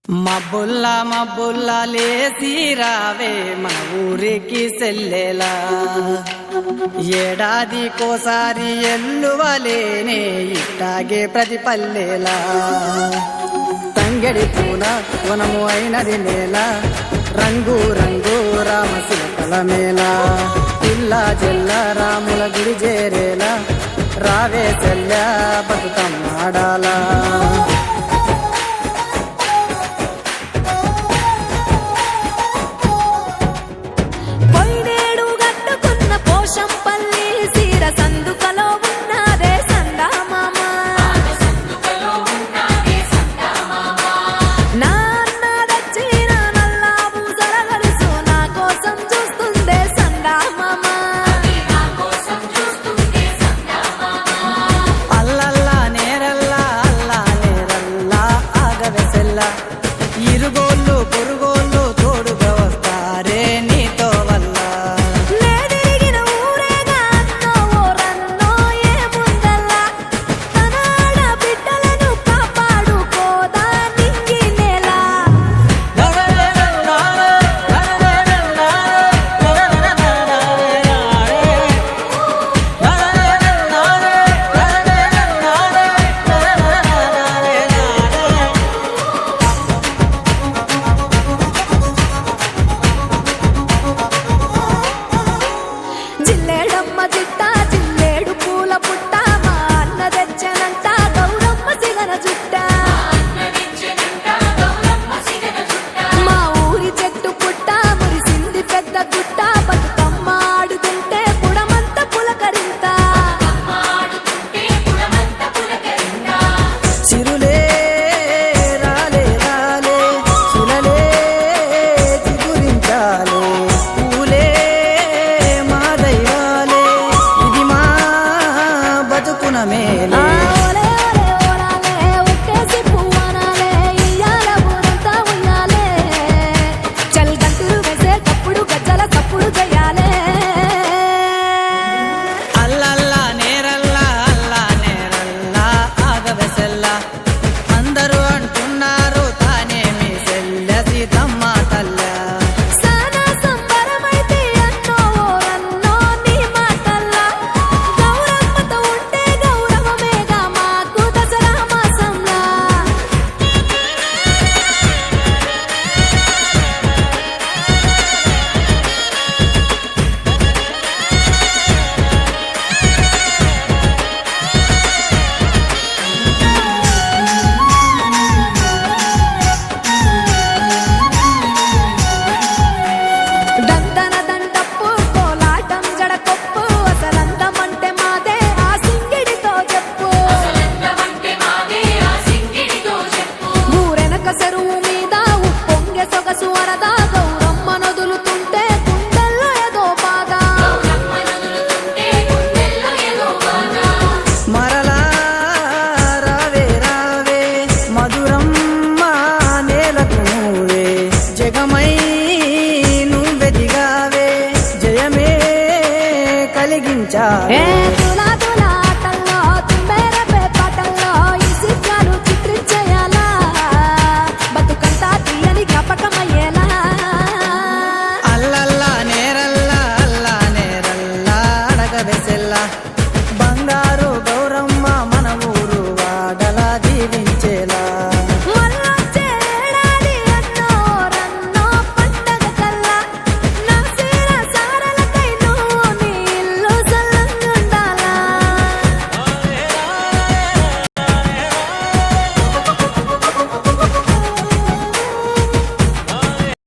మబ్బుల్లా మబ్బుల్లా లేసి రావే మన ఊరికి సెల్లెలా ఏడాదికోసారి ఎల్లువలేనే ఇట్టాగే ప్రతి పల్లెలా తంగడి పూల వనము అయినది నేల రంగు రంగు రామశిల్పల మేళ పిల్ల జల్ల రాముల గుడి చేరేలా రావే సెల్లా బతుకమ్మాడాలా ఇరుగోళ్ళు పొరుగోళ్ళు తోడుగా వస్తారే నీతో వల్ల నేడిగిన ఊరేగా అన్నో ఓరన్నో ఏముందల్లా తనాడ బిడ్డలను కాపాడుకోదా నింగి నేల జిల్లేడమ్మ జిట్ట జిల్లేడు పూల పుట్ట మా అన్న తెచ్చనంట గౌరమ్మ సిగన జుట్ట మా ఊరి చెట్టు పుట్ట మురిసింది పెద్ద గుట్ట బతుకమ్మ ఆడుతుంటే పుడమంత పులకరింత చిరులే రాలే రాలే సులలే చిగురించాలే పూలే మా దైవాలే ఇది మా బతుకున మేలే ఓలే ఓలే ఓలాలే ఒక్కేసి పువ్వనాలే ఇయ్యాల ఊరంతా ఉయ్యాలే చల్ గంతులు వేసేటప్పుడు గజ్జల తప్పుడు చేయాలే అల్లల్లా నేరల్లా ఆగవెసల్లా అందరూ అంటున్నారు తానే మీ సెల్ల సీతమ్మ తల్ల సానా సంబరమైతే అన్నో ఓరన్నో నీ మాటల్లా గౌరమ్మతో ఉంటే గౌరవమేగా మాకు దసరా మాసంలా దందన దండప్పు కోలాటం జడకొప్పు అసలందమంటే మాదే ఆ సింగిడితో చెప్పు ఊరెనక చెరువు మీద ఉప్పొంగె సొగసు వరద గౌరమ్మ నొదులుతుంటే గుండెల్లో ఏదో బాగా మరలా రావే రావే మధురమ్మ నేలకు నువ్వే జగమై నువ్వెదిగావే జయమే కలిగించా ఏ తుల